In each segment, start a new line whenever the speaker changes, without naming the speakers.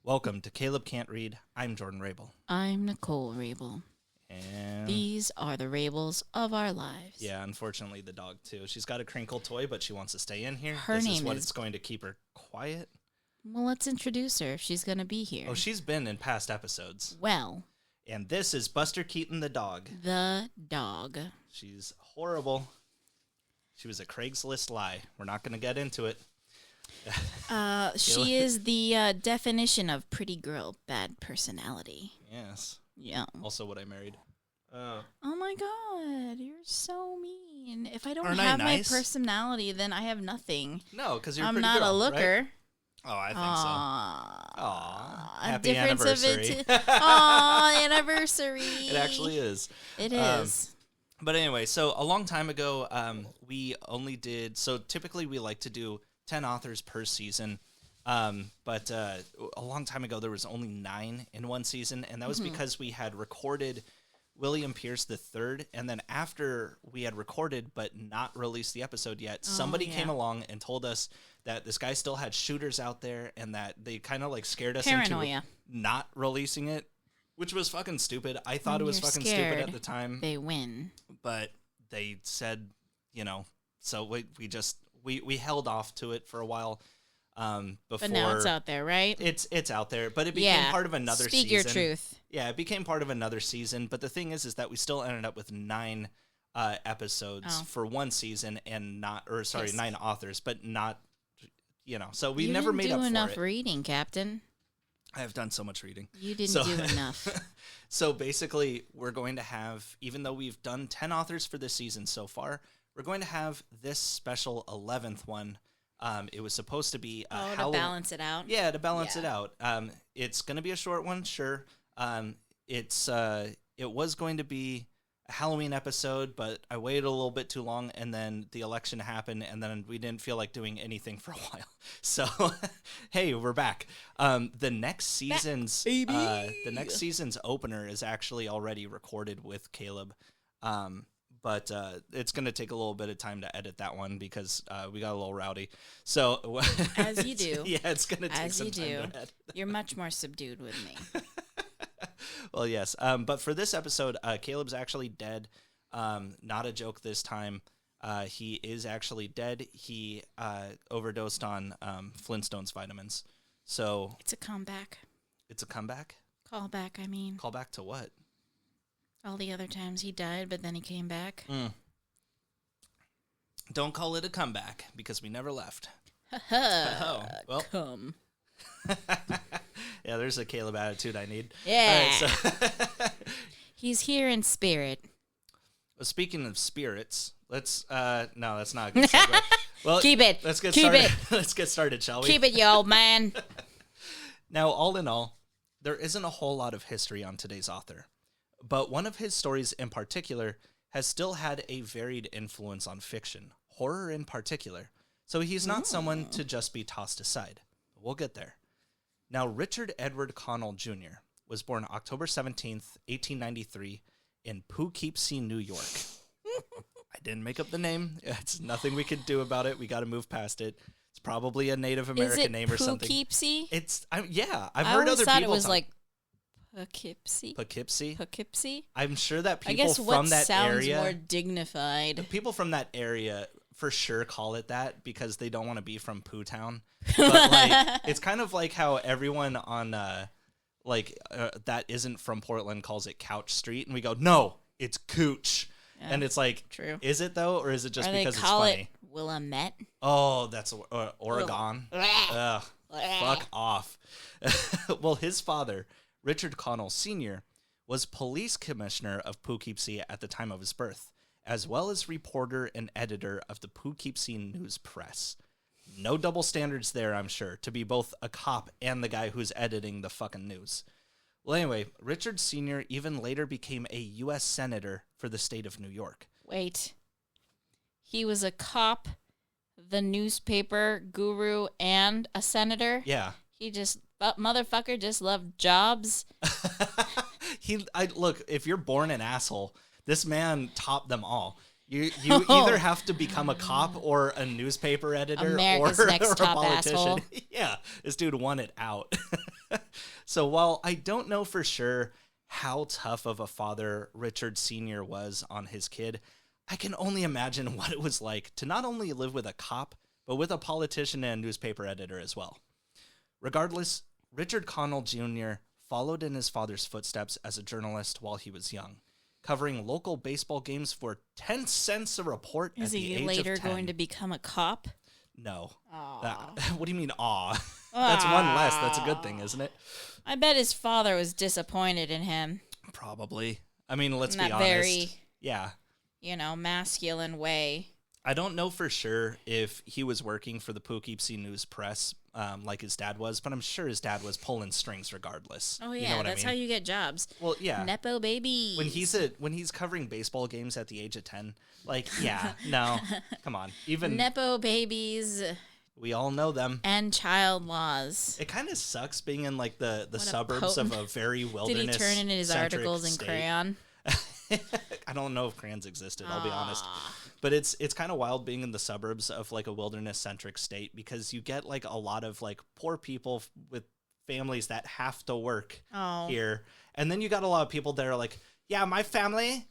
Welcome to Caleb Can't Read. I'm Jordan Rabel.
I'm Nicole Rabel.
And
these are the Rabels of our lives.
Yeah, unfortunately the dog too. She's got a crinkle toy, but she wants to stay in here.
Her
this
name
is what
is...
it's going to keep her quiet.
Well, let's introduce her if she's going to be here.
Oh, she's been in past episodes.
Well.
And this is Buster Keaton the dog.
The dog.
She's horrible. She was a Craigslist lie. We're not going to get into it.
She is the definition of pretty girl, bad personality.
Yes.
Yeah.
Also what I married.
Oh my God, you're so mean. If I don't
Aren't
have
I
my
nice?
personality, then I have nothing.
No, because you're
I'm
pretty
not
girl,
a looker.
Right? Oh, I think so. Aw.
A
Happy
difference
anniversary.
of it. Aw, anniversary.
It actually is.
It is.
But anyway, so a long time ago, we only did, so typically we like to do 10 authors per season. But a long time ago, there was only 9 in one season. And that was because we had recorded William Pierce III. And then after we had recorded but not released the episode yet, somebody came along and told us that this guy still had shooters out there and that they kind of like scared us
Paranoia.
into not releasing it, which was fucking stupid. I thought it was fucking stupid at the time.
They win.
But they said, so we held off to it for a while. Before,
but now it's out there, right?
It's out there, but it became part of another season.
Speak your truth.
Yeah, it became part of another season. But the thing is that we still ended up with 9 episodes for one season, and 9 authors, but not, So we never made up for it.
You didn't do enough reading, Captain.
I have done so much reading.
You didn't do enough.
So basically, we're going to have, even though we've done 10 authors for this season so far, we're going to have this special 11th one. It was supposed to be
to balance it out.
Yeah, to balance it out. It's going to be a short one, sure. It was going to be a Halloween episode, but I waited a little bit too long, and then the election happened, and then we didn't feel like doing anything for a while. So, hey, we're back. The next season's opener is actually already recorded with Caleb. But it's going to take a little bit of time to edit that one because we got a little rowdy. So
as you do.
Yeah, it's going to take some time to edit.
You're much more subdued with me.
Well, yes. But for this episode, Caleb's actually dead. Not a joke this time. He is actually dead. He overdosed on Flintstones vitamins. So
it's a comeback.
It's a comeback?
Callback, I mean.
Callback to what?
All the other times he died, but then he came back.
Don't call it a comeback, because we never left.
Well. Come.
Yeah, there's a Caleb attitude I need.
Yeah.
All right, so
he's here in spirit.
Well, speaking of spirits, let's... no, that's not a good segue. Well,
keep it.
Let's get
Keep
started.
It.
Let's get started, shall we?
Keep it, you old man.
Now, all in all, there isn't a whole lot of history on today's author. But one of his stories in particular has still had a varied influence on fiction, horror in particular. So he's not someone to just be tossed aside. We'll get there. Now, Richard Edward Connell Jr. was born October 17th, 1893 in Poughkeepsie, New York. I didn't make up the name. It's nothing we could do about it. We got to move past it. It's probably a Native American name or something.
Poughkeepsie?
I've heard other people
thought it was like Poughkeepsie.
Poughkeepsie? I'm sure that people from
what
that
sounds
area...
more dignified.
People from that area for sure call it that because they don't want to be from Pooh Town. But it's kind of like how everyone on that isn't from Portland calls it Couch Street, and we go, no, it's Cooch. Yeah, and it's like, true. Is it though, or is it just because it's funny?
It Willamette.
Oh, that's Oregon. Ugh, fuck off. Well, his father, Richard Connell Sr., was police commissioner of Poughkeepsie at the time of his birth, as well as reporter and editor of the Poughkeepsie News Press. No double standards there, I'm sure, to be both a cop and the guy who's editing the fucking news. Well, anyway, Richard Sr. even later became a U.S. Senator for the state of New York.
Wait. He was a cop, the newspaper guru, and a senator?
Yeah.
He motherfucker just loved jobs.
Look, if you're born an asshole, this man topped them all. You either have to become a cop or a newspaper editor
America's
or
next
a
top
politician.
Asshole.
Yeah, this dude won it out. So while I don't know for sure how tough of a father Richard Sr. was on his kid, I can only imagine what it was like to not only live with a cop, but with a politician and newspaper editor as well. Regardless, Richard Connell Jr. followed in his father's footsteps as a journalist while he was young, covering local baseball games for 10 cents a report at the age of 10.
Is he later going to become a cop?
No. What do you mean, aw? That's one less. That's a good thing, isn't it?
I bet his father was disappointed in him.
Probably. I mean, let's
in
be
that
honest.
Very,
yeah.
Masculine way.
I don't know for sure if he was working for the Poughkeepsie News Press like his dad was, but I'm sure his dad was pulling strings regardless.
Oh, yeah,
you know
that's how you get jobs.
Well, yeah.
Nepo babies.
When he's covering baseball games at the age of 10, like, yeah, no, come on. Even
Nepo babies.
We all know them.
And child laws.
It kind of sucks being in like the suburbs of a very wilderness.
Did he turn in his articles in crayon?
I don't know if crayons existed, I'll be honest. But it's kind of wild being in the suburbs of like a wilderness-centric state because you get like a lot of like poor people with families that have to work here. And then you got a lot of people that are like, yeah, my family,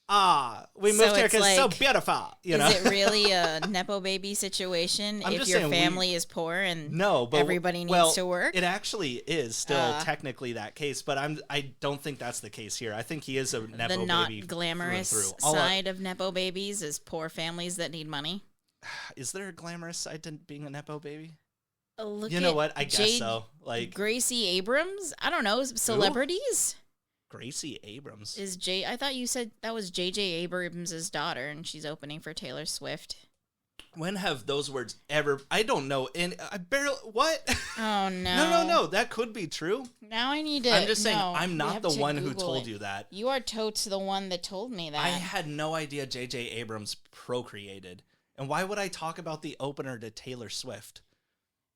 we moved here because it's so beautiful. Is
it really a Nepo baby situation if your family is poor and everybody needs to work?
It actually is still technically that case, but I don't think that's the case here. I think he is a Nepo baby.
The not glamorous side of Nepo babies is poor families that need money.
Is there a glamorous side to being a Nepo baby?
You know what?
I guess so. Like
Gracie Abrams? I don't know. Celebrities?
Who? Gracie Abrams
I thought you said that was J.J. Abrams' daughter, and she's opening for Taylor Swift.
When have those words ever? I don't know. And I barely what?
Oh no!
No. That could be true.
Now I need to.
I'm just saying. I'm not the one who told you that.
You are totes the one that told me that.
I had no idea J.J. Abrams procreated, and why would I talk about the opener to Taylor Swift?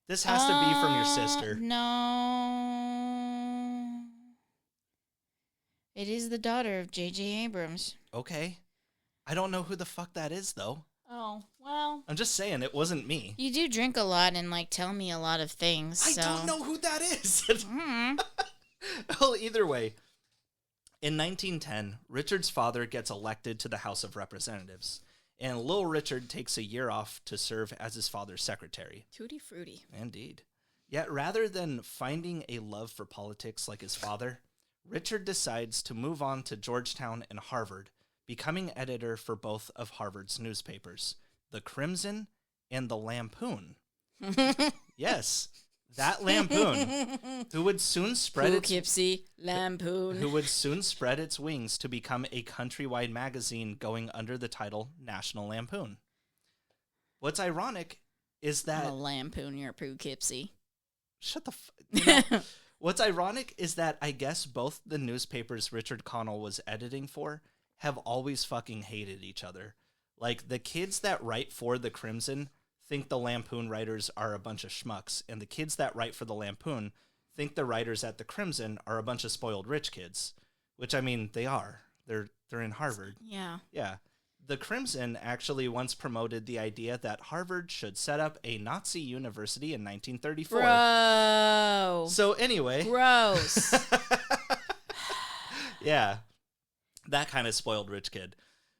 This has to be from your sister.
No. It is the daughter of J.J. Abrams.
Okay. I don't know who the fuck that is, though.
Oh, well.
I'm just saying, it wasn't me.
You do drink a lot and, tell me a lot of things,
I don't know who that is.
Mm-hmm.
Well, either way. In 1910, Richard's father gets elected to the House of Representatives, and Lil Richard takes a year off to serve as his father's secretary.
Tutti frutti.
Indeed. Yet rather than finding a love for politics like his father, Richard decides to move on to Georgetown and Harvard, becoming editor for both of Harvard's newspapers, the Crimson and the Lampoon. Yes, that Lampoon, who would soon spread
Poughkeepsie Lampoon.
Who would soon spread its wings to become a countrywide magazine going under the title National Lampoon. What's ironic is that
I'm a lampoon your Poughkeepsie.
Shut the What's ironic is that I guess both the newspapers Richard Connell was editing for have always fucking hated each other. Like, the kids that write for the Crimson think the Lampoon writers are a bunch of schmucks, and the kids that write for the Lampoon think the writers at the Crimson are a bunch of spoiled rich kids. Which, I mean, they are. They're in Harvard.
Yeah.
Yeah. The Crimson actually once promoted the idea that Harvard should set up a Nazi university in 1934.
Bro.
So anyway.
Gross.
Yeah. That kind of spoiled rich kid.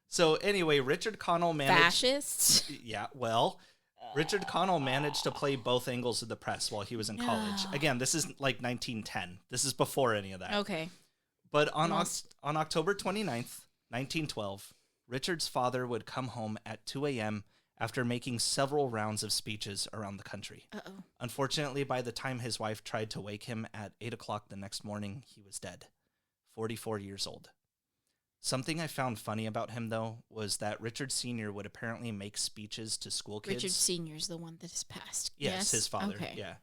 So anyway, Richard Connell managed...
Fascists?
Yeah, well, Richard Connell managed to play both angles of the press while he was in college. Again, this is like 1910. This is before any of that.
Okay.
But on October 29th, 1912... Richard's father would come home at 2 a.m. after making several rounds of speeches around the country.
Uh-oh.
Unfortunately, by the time his wife tried to wake him at 8 o'clock the next morning, he was dead, 44 years old. Something I found funny about him, though, was that Richard Sr. would apparently make speeches to school kids.
Richard Sr.'s the one that has passed.
Yes, his father,
okay.
Yeah.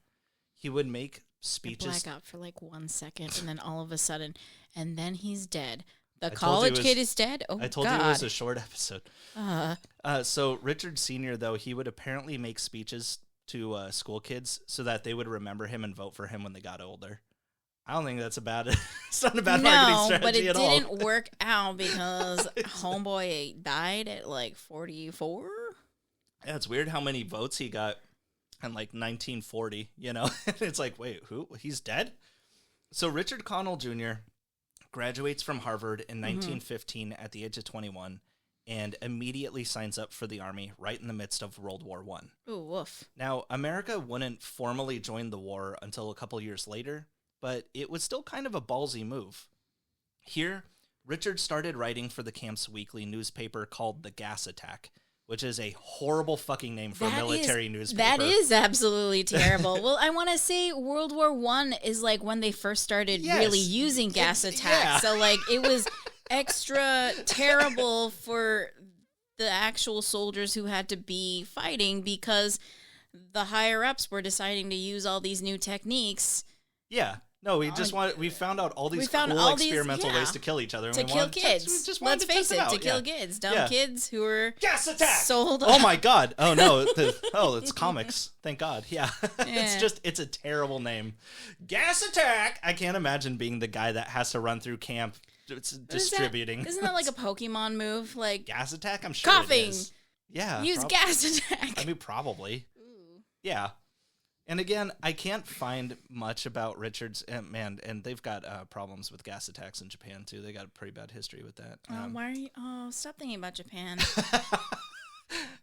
He would make speeches.
I black out for 1 second, and then all of a sudden, and then he's dead. The college kid is dead? Oh,
I told
God.
you it was a short episode. So Richard Sr., though, he would apparently make speeches to school kids so that they would remember him and vote for him when they got older. I don't think that's a bad... It's not a bad marketing strategy at all.
No, but it didn't work out because homeboy died at 44?
Yeah, it's weird how many votes he got in 1940, you know? It's like, wait, who? He's dead? So Richard Connell Jr. graduates from Harvard in 1915 at the age of 21 and immediately signs up for the Army right in the midst of World War I.
Ooh, woof.
Now, America wouldn't formally join the war until a couple years later, but it was still kind of a ballsy move. Here, Richard started writing for the camp's weekly newspaper called The Gas Attack, which is a horrible fucking name for a military newspaper.
That is absolutely terrible. Well, I want to say World War I is like when they first started really using gas attacks.
Yeah.
So like it was extra terrible for the actual soldiers who had to be fighting because the higher ups were deciding to use all these new techniques.
Yeah. No, we found out all these experimental ways to kill each other.
To kill kids. Let's face it, to kill kids. Dumb kids who were
gas attack
sold.
Oh my god. Oh no. It's comics. Thank God. Yeah. It's a terrible name. Gas attack. I can't imagine being the guy that has to run through camp distributing.
Isn't that like a Pokemon move? Like
gas attack? I'm sure
coughing.
It is. Yeah.
Use gas attack.
I mean, probably.
Ooh.
Yeah. And again, I can't find much about Richard's, and they've got problems with gas attacks in Japan, too. They got a pretty bad history with that.
Why are you... Oh, stop thinking about Japan.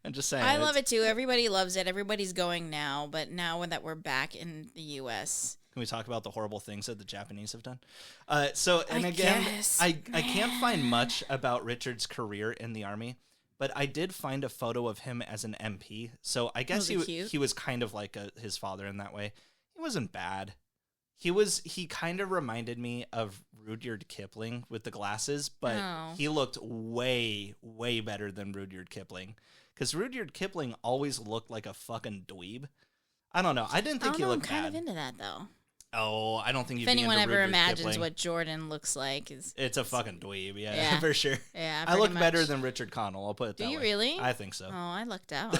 I'm just saying.
I love it, too. Everybody loves it. Everybody's going now, but now that we're back in the U.S.
Can we talk about the horrible things that the Japanese have done? I can't find much about Richard's career in the Army. But I did find a photo of him as an MP, so I guess he was kind of like his father in that way. He wasn't bad. He kind of reminded me of Rudyard Kipling with the glasses, but he looked way, way better than Rudyard Kipling. Because Rudyard Kipling always looked like a fucking dweeb. I don't know. I didn't think he looked bad.
I'm kind of into that, though.
Oh, I don't think you'd
If
be
anyone
into
ever
Rudyard
imagines
Kipling.
what Jordan looks like, it's
a fucking dweeb, yeah. For sure.
Yeah,
I look
much.
better than Richard Connell, I'll put it that way.
Do you really?
I think so.
Oh, I lucked out.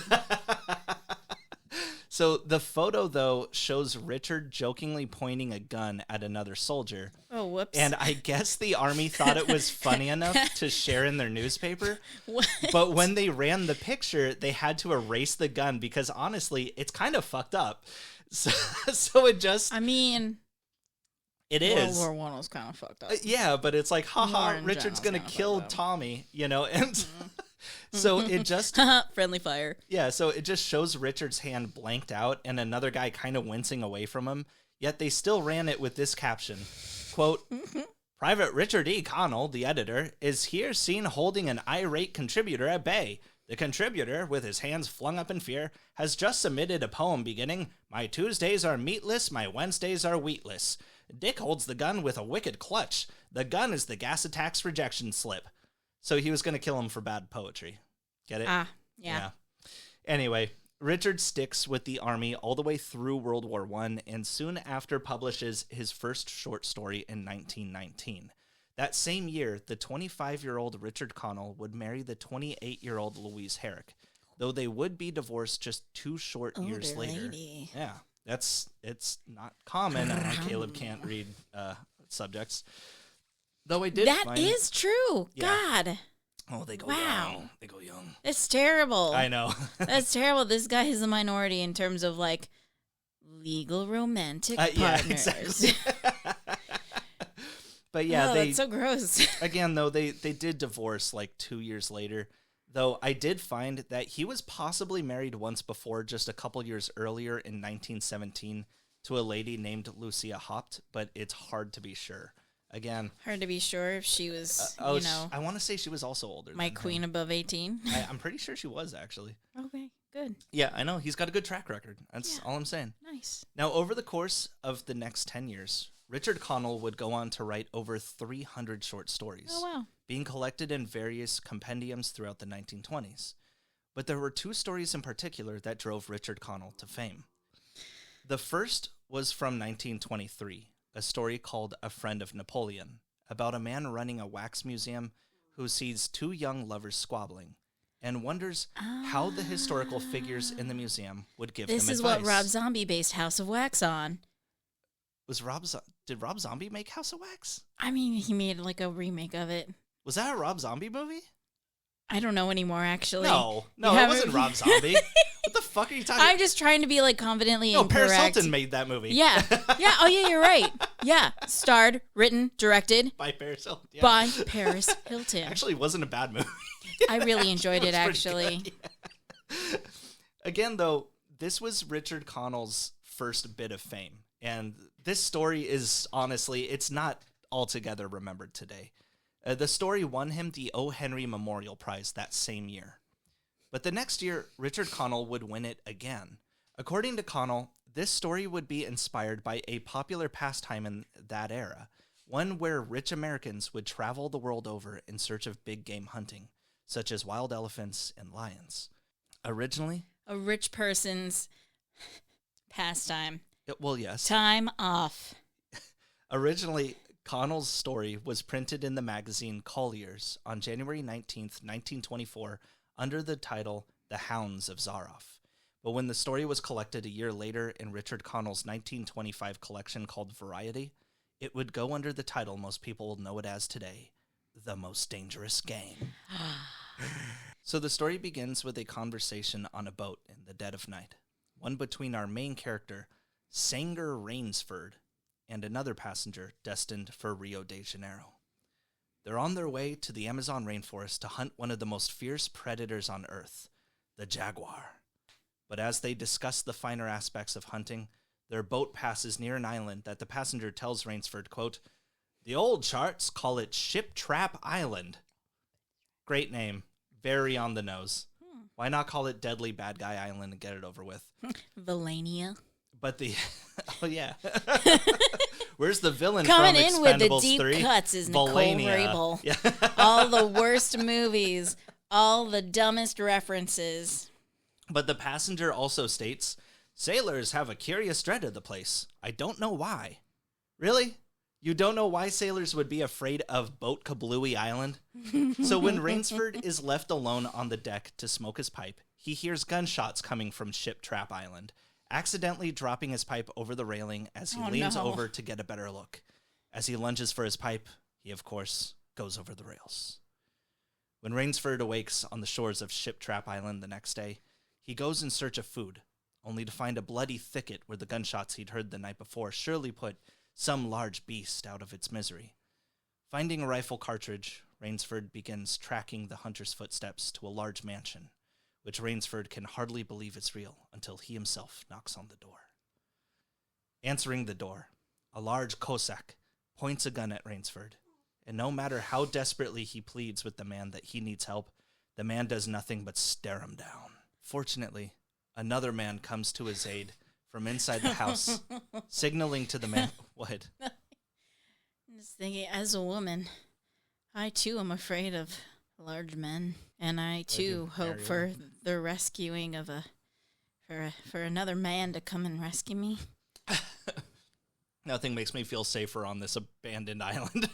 So the photo, though, shows Richard jokingly pointing a gun at another soldier.
Oh, whoops.
And I guess the Army thought it was funny enough to share in their newspaper.
What?
But when they ran the picture, they had to erase the gun because, honestly, it's kind of fucked up. So it just...
I mean...
It is.
World War I was kind of fucked up.
Yeah, but it's like, haha, Richard's going to kill Tommy, and so it just...
Friendly fire.
Yeah, so it just shows Richard's hand blanked out and another guy kind of wincing away from him, yet they still ran it with this caption, quote, Private Richard E. Connell, the editor, is here seen holding an irate contributor at bay. The contributor, with his hands flung up in fear, has just submitted a poem beginning, My Tuesdays are meatless, my Wednesdays are wheatless. Dick holds the gun with a wicked clutch. The gun is the gas attack's rejection slip. So he was going to kill him for bad poetry. Get it?
Yeah.
Anyway, Richard sticks with the Army all the way through World War I and soon after publishes his first short story in 1919. That same year, the 25-year-old Richard Connell would marry the 28-year-old Louise Herrick, though they would be divorced just 2 short years later.
Lady.
Yeah. It's not common. Caleb can't read subjects. Though I did
That is true.
Yeah.
God.
Oh, they go
Wow.
young. They go young.
It's terrible.
I know.
That's terrible. This guy is a minority in terms of, like, legal romantic partners.
Yeah, exactly. But yeah,
that's so gross.
Again, though, they did divorce like 2 years later. Though I did find that he was possibly married once before, just a couple years earlier in 1917, to a lady named Lucia Haupt, but it's hard to be sure. Again,
hard to be sure if she was,
I want to say she was also older.
My queen above 18.
I'm pretty sure she was, actually.
Okay, good.
Yeah, I know. He's got a good track record. That's all I'm saying.
Nice.
Now, over the course of the next 10 years, Richard Connell would go on to write over 300 short stories.
Oh, wow.
Being collected in various compendiums throughout the 1920s. But there were 2 stories in particular that drove Richard Connell to fame. The first was from 1923, a story called A Friend of Napoleon, about a man running a wax museum who sees 2 young lovers squabbling and wonders how the historical figures in the museum would give him advice.
This is what Rob Zombie based House of Wax on.
Did Rob Zombie make House of Wax?
I mean, he made like a remake of it.
Was that a Rob Zombie movie?
I don't know anymore, actually.
No, it wasn't Rob Zombie. What the fuck are you talking about?
I'm just trying to be like confidently incorrect.
Paris Hilton made that movie.
Yeah. Oh, yeah, you're right. Yeah, starred, written, directed
By Paris Hilton. Yeah.
by Paris Hilton.
Actually, it wasn't a bad movie.
I really enjoyed it,
was pretty
actually.
good, yeah. Again, though, this was Richard Connell's first bit of fame. And this story is, honestly, it's not altogether remembered today. The story won him the O. Henry Memorial Prize that same year. But the next year, Richard Connell would win it again. According to Connell, this story would be inspired by a popular pastime in that era, one where rich Americans would travel the world over in search of big game hunting, such as wild elephants and lions. Originally,
A rich person's pastime.
well, yes.
Time off.
Originally, Connell's story was printed in the magazine Collier's on January 19th, 1924, under the title The Hounds of Zaroff. But when the story was collected a year later in Richard Connell's 1925 collection called Variety, it would go under the title most people will know it as today, The Most Dangerous Game. So the story begins with a conversation on a boat in the dead of night, one between our main character, Sanger Rainsford, and another passenger destined for Rio de Janeiro. They're on their way to the Amazon rainforest to hunt one of the most fierce predators on Earth, the jaguar. But as they discuss the finer aspects of hunting, their boat passes near an island that the passenger tells Rainsford, quote, "The old charts call it Ship Trap Island." Great name. Very on the nose. Why not call it Deadly Bad Guy Island and get it over with?
Valania.
But the... oh, yeah. Where's the villain
Coming
from
in with the
Expendables
deep
3?
cuts is Nicole
Valania.
Rabel.
Yeah.
All the worst movies. All the dumbest references.
But the passenger also states, "Sailors have a curious dread of the place. I don't know why." Really? You don't know why sailors would be afraid of Boat Kablooey Island? So when Rainsford is left alone on the deck to smoke his pipe, he hears gunshots coming from Ship Trap Island, accidentally dropping his pipe over the railing as he leans over to get a better look. As he lunges for his pipe, he, of course, goes over the rails. When Rainsford awakes on the shores of Ship Trap Island the next day, he goes in search of food, only to find a bloody thicket where the gunshots he'd heard the night before surely put some large beast out of its misery. Finding a rifle cartridge, Rainsford begins tracking the hunter's footsteps to a large mansion, which Rainsford can hardly believe is real until he himself knocks on the door. Answering the door, a large Cossack points a gun at Rainsford, and no matter how desperately he pleads with the man that he needs help, the man does nothing but stare him down. Fortunately, another man comes to his aid from inside the house, signaling to the man... What?
I'm just thinking, as a woman, I too am afraid of large men, and I too hope for the rescuing of for another man to come and rescue me.
Nothing makes me feel safer on this abandoned island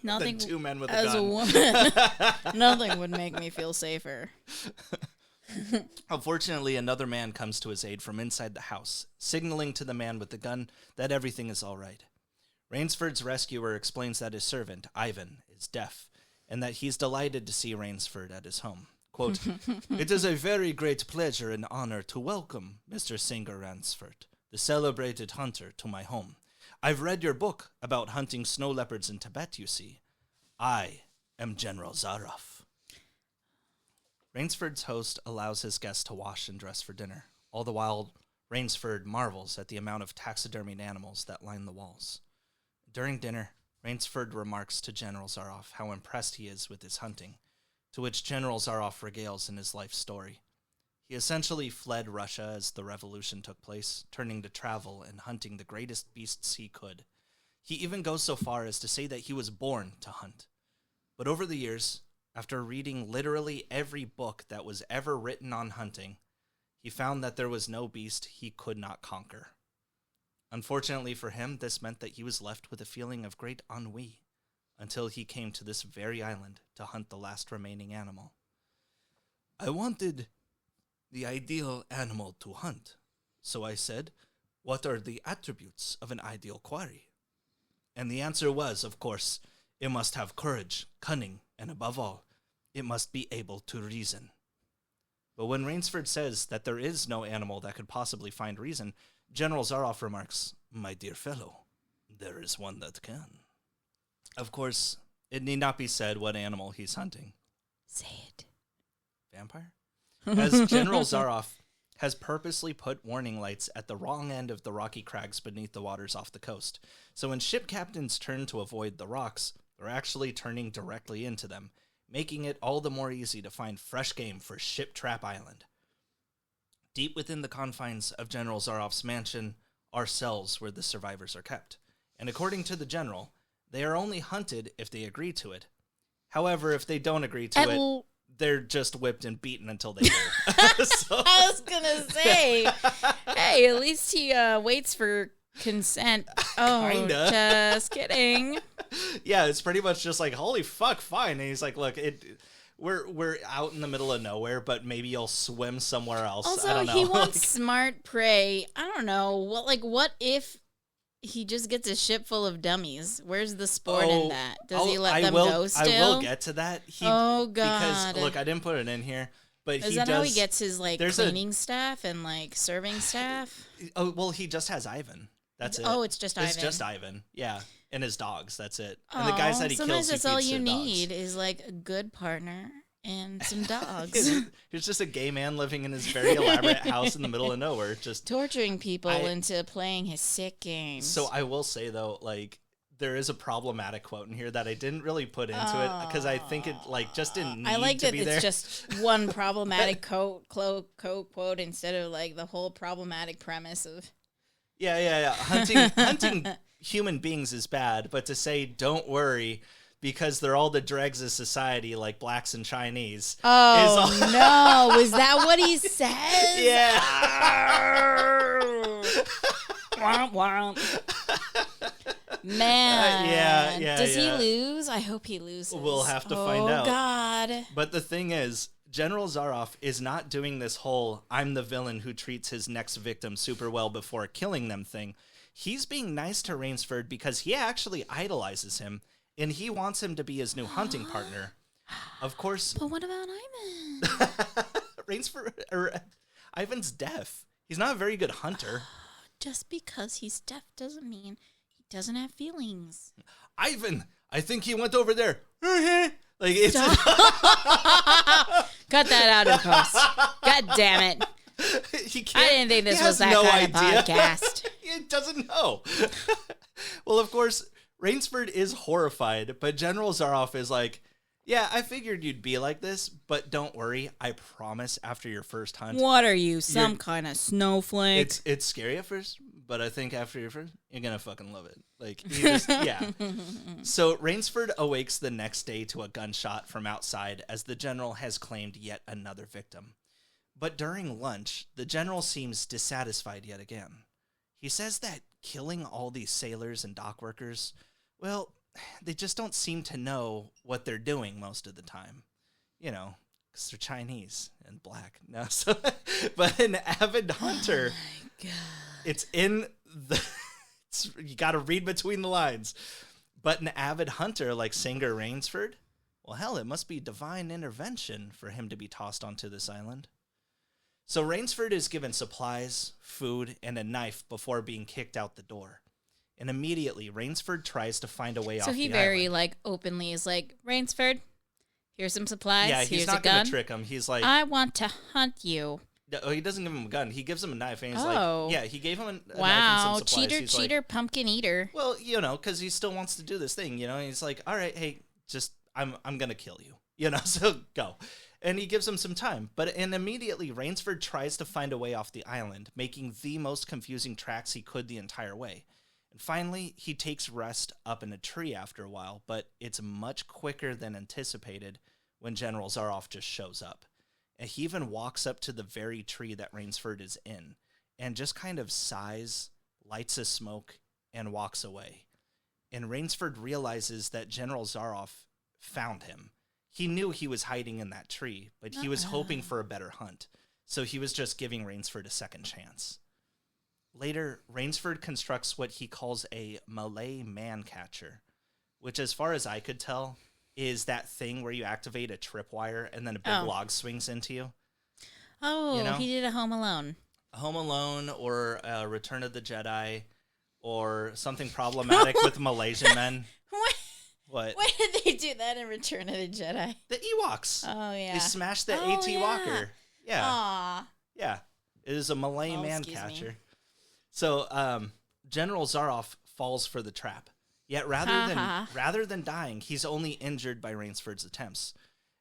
Nothing
than two men with a
as
gun.
a woman, nothing would make me feel safer.
Unfortunately, another man comes to his aid from inside the house, signaling to the man with the gun that everything is all right. Rainsford's rescuer explains that his servant, Ivan, is deaf, and that he's delighted to see Rainsford at his home. Quote, "It is a very great pleasure and honor to welcome Mr. Singer Rainsford, the celebrated hunter, to my home. I've read your book about hunting snow leopards in Tibet, you see. I am General Zaroff." Rainsford's host allows his guests to wash and dress for dinner. All the while, Rainsford marvels at the amount of taxidermied animals that line the walls. During dinner, Rainsford remarks to General Zaroff how impressed he is with his hunting, to which General Zaroff regales in his life story. He essentially fled Russia as the revolution took place, turning to travel and hunting the greatest beasts he could. He even goes so far as to say that he was born to hunt. But over the years, after reading literally every book that was ever written on hunting, he found that there was no beast he could not conquer. Unfortunately for him, this meant that he was left with a feeling of great ennui until he came to this very island to hunt the last remaining animal. "I wanted the ideal animal to hunt, so I said, 'What are the attributes of an ideal quarry?' And the answer was, of course, it must have courage, cunning, and above all, it must be able to reason." But when Rainsford says that there is no animal that could possibly find reason, General Zaroff remarks, "My dear fellow, there is one that can. Of course, it need not be said what animal he's hunting.
Say it.
Vampire? As General Zaroff has purposely put warning lights at the wrong end of the rocky crags beneath the waters off the coast. So when ship captains turn to avoid the rocks, they're actually turning directly into them, making it all the more easy to find fresh game for Ship Trap Island. Deep within the confines of General Zaroff's mansion are cells where the survivors are kept. And according to the general, they are only hunted if they agree to it. However, if they don't agree to it, they're just whipped and beaten until they do. So,
I was gonna say, hey, at least he waits for consent. Oh,
Kinda.
Just kidding.
Yeah, it's pretty much just like, holy fuck, fine. And he's like, look, we're out in the middle of nowhere, but maybe you'll swim somewhere else.
Also,
I don't know.
he wants smart prey. I don't know. What if he just gets a ship full of dummies? Where's the sport in that? Does he let them go still?
I will get to that.
God.
Because, look, I didn't put it in here, but
Is that how he gets his, cleaning staff and, serving staff?
Oh, well, he just has Ivan. That's it.
Oh, it's just Ivan.
It's just Ivan, yeah. And his dogs, that's it. And the guys that he kills,
sometimes that's all you
their
need
dogs.
is, a good partner and some dogs.
He's just a gay man living in his very elaborate house in the middle of nowhere, just
torturing people into playing his sick games.
So I will say, though, there is a problematic quote in here that I didn't really put into it because I think it just didn't need
I like
to
that
be
it's
there.
just one problematic quote instead of the whole problematic premise of
Yeah. Hunting human beings is bad, but to say don't worry because they're all the dregs of society like blacks and Chinese.
Oh, no. Is that what he says?
Yeah.
Womp womp. Man.
Yeah.
Does he lose? I hope he loses.
We'll have to find out.
Oh, God.
But the thing is, General Zaroff is not doing this whole I'm the villain who treats his next victim super well before killing them thing. He's being nice to Rainsford because he actually idolizes him, and he wants him to be his new hunting partner. Of course.
But what about Ivan?
Ivan's deaf. He's not a very good hunter.
Just because he's deaf doesn't mean he doesn't have feelings.
Ivan, I think he went over there. It's
Cut that out in post. God damn it. I didn't think this was that kind of podcast.
He doesn't know. Well, of course, Rainsford is horrified, but General Zaroff is like, yeah, I figured you'd be like this, but don't worry. I promise after your first hunt.
What are you, some kind of snowflake?
It's scary at first, but I think after your first, you're going to fucking love it. Yeah. So Rainsford awakes the next day to a gunshot from outside as the general has claimed yet another victim. But during lunch, the general seems dissatisfied yet again. He says that killing all these sailors and dock workers, well, they just don't seem to know what they're doing most of the time. Because they're Chinese and black. No, but an avid hunter,
oh my God.
It's in the... you got to read between the lines. But an avid hunter like Singer Rainsford, well, hell, it must be divine intervention for him to be tossed onto this island. So Rainsford is given supplies, food, and a knife before being kicked out the door. And immediately, Rainsford tries to find a way off the island. So
he very, openly is like, Rainsford, here's some supplies,
yeah, he's
here's
not
a gun.
Gonna trick him. He's like...
I want to hunt you.
Oh, he doesn't give him a gun. He gives him a knife, and he's he gave him a knife and some supplies.
Cheater, pumpkin eater.
Well, because he still wants to do this thing, and he's like, all right, hey, I'm going to kill you, so go. And he gives him some time. And immediately, Rainsford tries to find a way off the island, making the most confusing tracks he could the entire way. And finally, he takes rest up in a tree after a while, but it's much quicker than anticipated when General Zaroff just shows up. And he even walks up to the very tree that Rainsford is in and just kind of sighs, lights a smoke, and walks away. And Rainsford realizes that General Zaroff found him. He knew he was hiding in that tree, but he was hoping for a better hunt. So he was just giving Rainsford a second chance. Later, Rainsford constructs what he calls a Malay man-catcher, which, as far as I could tell, is that thing where you activate a tripwire and then a big log swings into you.
Oh, he did a Home Alone.
A Home Alone or Return of the Jedi or something problematic with Malaysian men. What?
Why did they do that in Return of the Jedi?
The Ewoks.
Oh, yeah.
They smashed the AT Walker. Yeah.
Aw.
Yeah. It is a Malay man
excuse
catcher.
me.
So General Zaroff falls for the trap. Yet rather than dying, he's only injured by Rainsford's attempts.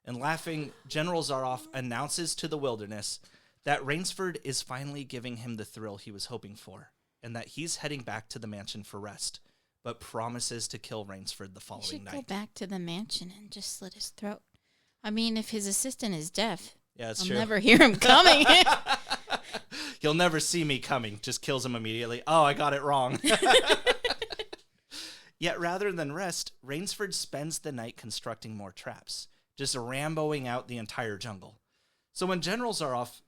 And laughing, General Zaroff announces to the wilderness that Rainsford is finally giving him the thrill he was hoping for, and that he's heading back to the mansion for rest, but promises to kill Rainsford the following night.
Go back to the mansion and just slit his throat. I mean, if his assistant is deaf,
yeah, it's
I'll
true.
never hear him coming.
He'll never see me coming. Just kills him immediately. Oh, I got it wrong. Yet rather than rest, Rainsford spends the night constructing more traps, just ramboing out the entire jungle. So when General Zaroff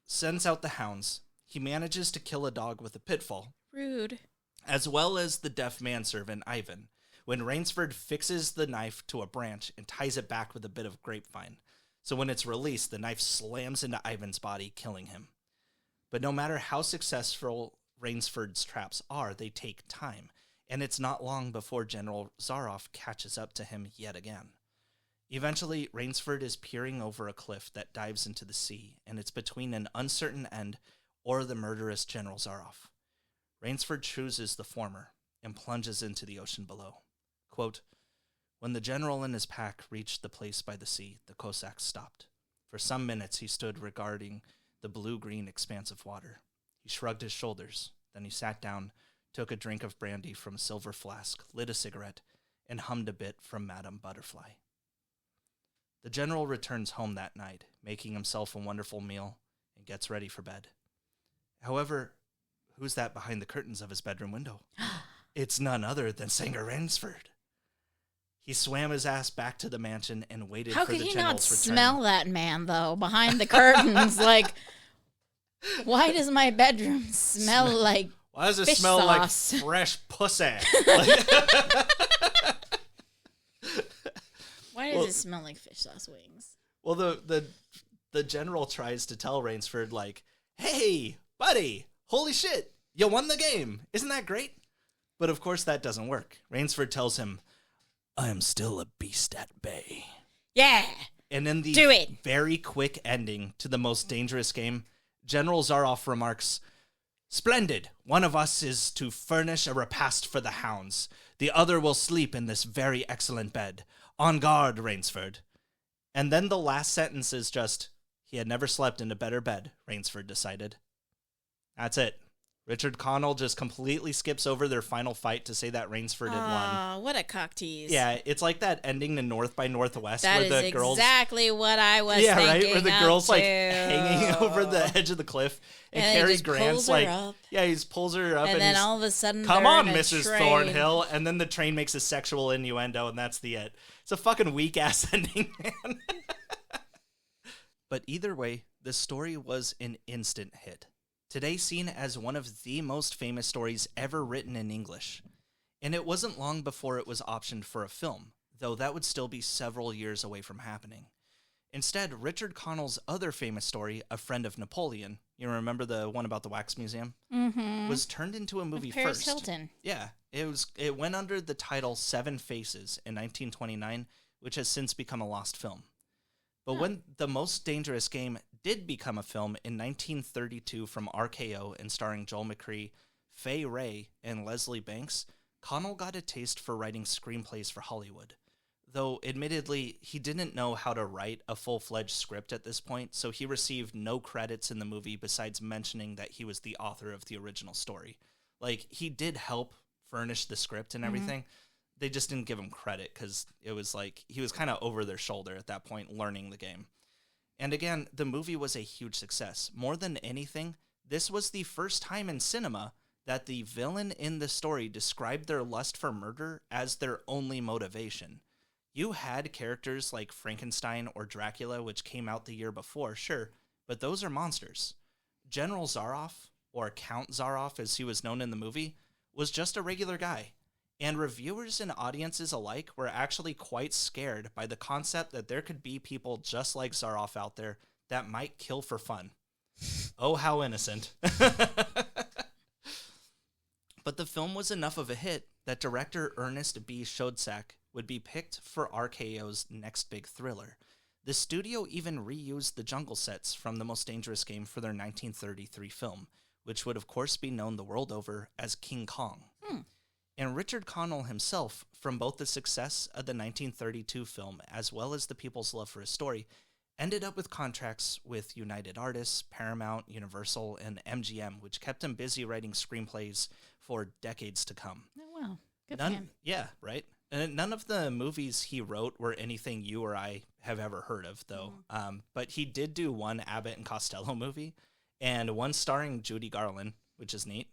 sends out the hounds, he manages to kill a dog with a pitfall.
Rude.
As well as the deaf manservant Ivan, when Rainsford fixes the knife to a branch and ties it back with a bit of grapevine. So when it's released, the knife slams into Ivan's body, killing him. But no matter how successful Rainsford's traps are, they take time, and it's not long before General Zaroff catches up to him yet again. Eventually, Rainsford is peering over a cliff that dives into the sea, and it's between an uncertain end or the murderous General Zaroff. Rainsford chooses the former and plunges into the ocean below. Quote, "When the general and his pack reached the place by the sea, the Cossacks stopped. For some minutes he stood regarding the blue-green expanse of water. He shrugged his shoulders. Then he sat down, took a drink of brandy from a silver flask, lit a cigarette, and hummed a bit from Madame Butterfly." The general returns home that night, making himself a wonderful meal, and gets ready for bed. However, who's that behind the curtains of his bedroom window? It's none other than Sanger Rainsford. He swam his ass back to the mansion and waited for the general's return.
How could he not smell that man, though, behind the curtains? Like, why does my bedroom smell like
Why does it
fish
smell
sauce?
like fresh pussy?
Why does it smell like fish sauce wings?
Well, the general tries to tell Rainsford, like, "Hey, buddy, holy shit, you won the game. Isn't that great?" But of course that doesn't work. Rainsford tells him, "I am still a beast at bay."
Yeah.
And in the
Do it.
very quick ending to the most dangerous game, General Zaroff remarks, "Splendid. One of us is to furnish a repast for the hounds. The other will sleep in this very excellent bed. On guard, Rainsford." And then the last sentence is just, "He had never slept in a better bed," Rainsford decided. That's it. Richard Connell just completely skips over their final fight to say that Rainsford had won.
Oh, what a cock tease.
Yeah, it's like that ending to North by Northwest
That
where
is
the girls...
exactly what I was
Yeah,
thinking.
right? Where the girl's, like,
too.
hanging over the edge of the cliff. And
And he
Cary
just
Grant's
pulls her
like...
up.
Yeah, he pulls her up
And then
he's,
all of a sudden,
"Come
they're
on,
in a
Mrs.
train."
Thornhill." And then the train makes a sexual innuendo, and that's the it. It's a fucking weak-ass ending, man. But either way, the story was an instant hit. Today seen as one of the most famous stories ever written in English. And it wasn't long before it was optioned for a film, though that would still be several years away from happening. Instead, Richard Connell's other famous story, A Friend of Napoleon, you remember the one about the wax museum?
Mm-hmm.
Was turned into a movie
Paris
first.
Hilton.
Yeah, it went under the title Seven Faces in 1929, which has since become a lost film. But when The Most Dangerous Game did become a film in 1932 from RKO and starring Joel McCrea, Fay Wray, and Leslie Banks, Connell got a taste for writing screenplays for Hollywood. Though, admittedly, he didn't know how to write a full-fledged script at this point, so he received no credits in the movie besides mentioning that he was the author of the original story. Like, he did help furnish the script and everything. They just didn't give him credit because it was like he was kind of over their shoulder at that point learning the game. And again, the movie was a huge success. More than anything, this was the first time in cinema that the villain in the story described their lust for murder as their only motivation. You had characters like Frankenstein or Dracula, which came out the year before, sure, but those are monsters. General Zaroff, or Count Zaroff as he was known in the movie, was just a regular guy. And reviewers and audiences alike were actually quite scared by the concept that there could be people just like Zaroff out there that might kill for fun. Oh, how innocent. But the film was enough of a hit that director Ernest B. Schoedsack would be picked for RKO's next big thriller. The studio even reused the jungle sets from The Most Dangerous Game for their 1933 film, which would of course be known the world over as King Kong. And Richard Connell himself, from both the success of the 1932 film as well as the people's love for his story, ended up with contracts with United Artists, Paramount, Universal, and MGM, which kept him busy writing screenplays for decades to come.
Oh, wow. Good for him.
Yeah, right? And none of the movies he wrote were anything you or I have ever heard of, though. But he did do one Abbott and Costello movie, and one starring Judy Garland, which is neat.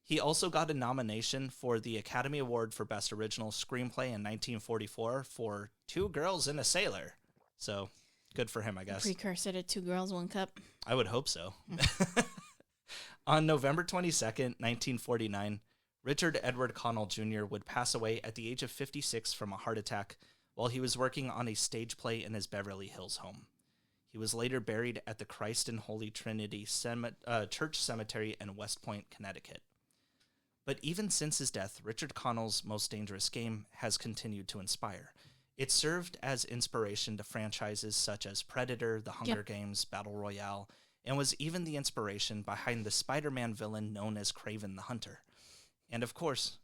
He also got a nomination for the Academy Award for Best Original Screenplay in 1944 for Two Girls and a Sailor. So, good for him, I guess.
Precursor to Two Girls, One Cup.
I would hope so. On November 22nd, 1949, Richard Edward Connell Jr. would pass away at the age of 56 from a heart attack while he was working on a stage play in his Beverly Hills home. He was later buried at the Christ and Holy Trinity Church Cemetery in West Point, Connecticut. But even since his death, Richard Connell's Most Dangerous Game has continued to inspire. It served as inspiration to franchises such as Predator, The Hunger Games, Battle Royale, and was even the inspiration behind the Spider-Man villain known as Kraven the Hunter. And of course,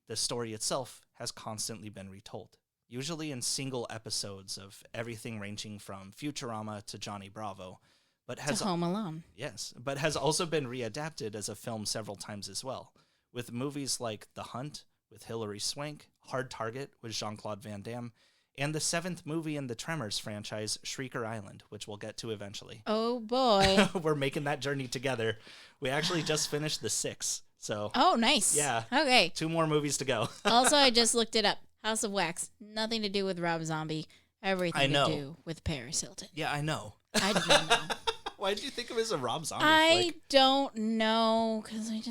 the story itself has constantly been retold, usually in single episodes of everything ranging from Futurama to Johnny Bravo, but has
to Home Alone.
Yes, but has also been readapted as a film several times as well, with movies like The Hunt with Hilary Swank, Hard Target with Jean-Claude Van Damme, and the 7th movie in the Tremors franchise, Shrieker Island, which we'll get to eventually.
Oh boy.
We're making that journey together. We actually just finished the 6th. So,
oh, nice.
Yeah.
Okay.
2 more movies to go.
Also, I just looked it up. House of Wax. Nothing to do with Rob Zombie. Everything to do with Paris Hilton.
Yeah, I know.
I did not know.
Why did you think of it as a Rob Zombie
flick? Don't know, because I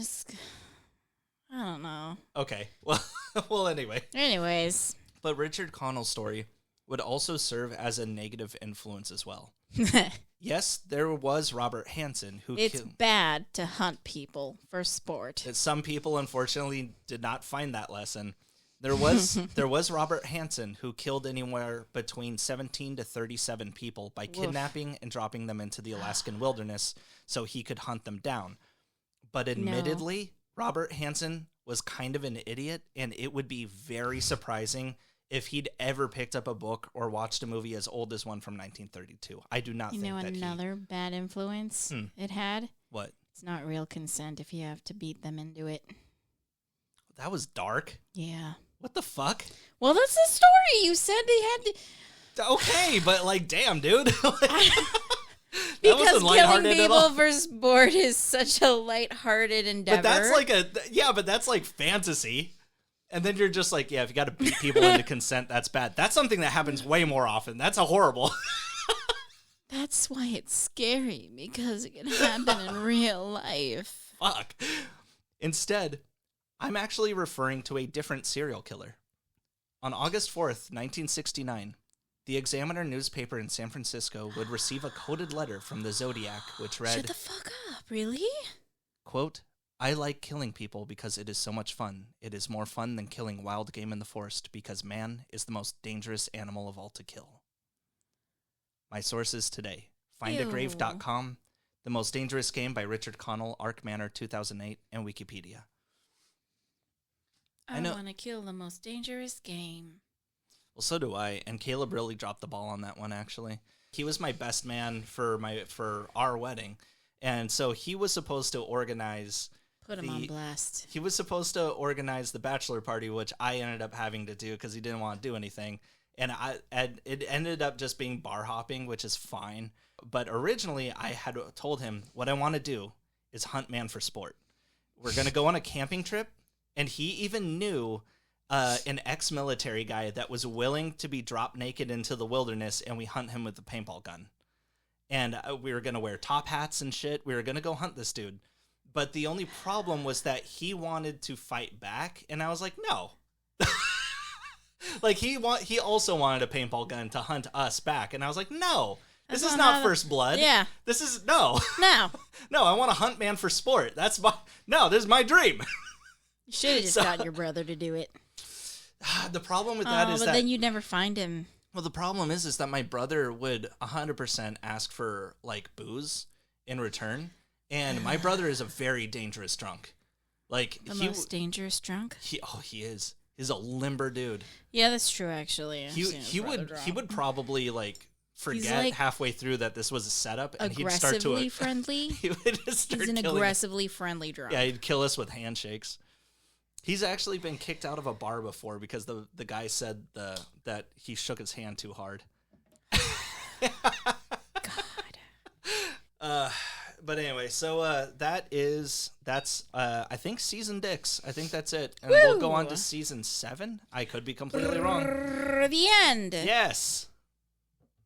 don't know.
Okay. Well, anyway.
Anyways.
But Richard Connell's story would also serve as a negative influence as well. Yes, there was Robert Hansen who
It's bad to hunt people for sport.
Some people, unfortunately, did not find that lesson. There was Robert Hansen who killed anywhere between 17 to 37 people by kidnapping and dropping them into the Alaskan wilderness so he could hunt them down. But admittedly, Robert Hansen was kind of an idiot, and it would be very surprising if he'd ever picked up a book or watched a movie as old as one from 1932. I do not think that
another bad influence it had?
What?
It's not real consent if you have to beat them into it.
That was dark.
Yeah.
What the fuck?
Well, that's the story. You said they had to...
Okay, but damn, dude.
Because killing people for sport is such a lighthearted endeavor.
But that's like fantasy. And then you're just like, yeah, if you got to beat people into consent, that's bad. That's something that happens way more often. That's a horrible.
That's why it's scary, because it can happen in real life.
Fuck. Instead, I'm actually referring to a different serial killer. On August 4th, 1969, the Examiner newspaper in San Francisco would receive a coded letter from the Zodiac, which read...
Shut the fuck up, really?
Quote, I like killing people because it is so much fun. It is more fun than killing wild game in the forest because man is the most dangerous animal of all to kill. My sources today, findagrave.com, The Most Dangerous Game by Richard Connell, Ark Manor 2008, and Wikipedia.
I want to kill the most dangerous game.
Well, so do I, and Caleb really dropped the ball on that one, actually. He was my best man for our wedding, and so he was supposed to organize...
Put him on blast.
He was supposed to organize the bachelor party, which I ended up having to do because he didn't want to do anything. And it ended up just being bar hopping, which is fine. But originally, I had told him what I want to do is hunt man for sport. We're going to go on a camping trip. And he even knew an ex-military guy that was willing to be dropped naked into the wilderness, and we hunt him with a paintball gun. And we were going to wear top hats and shit. We were going to go hunt this dude. But the only problem was that he wanted to fight back, and I was like, no. He also wanted a paintball gun to hunt us back, and I was like, no. This is not First Blood.
Yeah.
This is, no.
No.
No, I want to hunt man for sport. This is my dream.
You should have just gotten your brother to do it.
The problem with that is
but
that
then you'd never find him.
well, the problem is that my brother would 100% ask for like booze in return, and my brother is a very dangerous drunk. Like
The most dangerous drunk?
he is. He's a limber dude.
Yeah, that's true. Actually,
He would probably like forget
like
halfway through that this was a setup, and he'd start to
aggressively friendly.
he would just start
He's an
killing
aggressively friendly drunk.
Yeah, he'd kill us with handshakes. He's actually been kicked out of a bar before because the guy said that he shook his hand too hard.
God.
But anyway, so that's I think season 6. I think that's it, and
Woo!
we'll go on to season 7. I could be completely wrong.
The end.
Yes.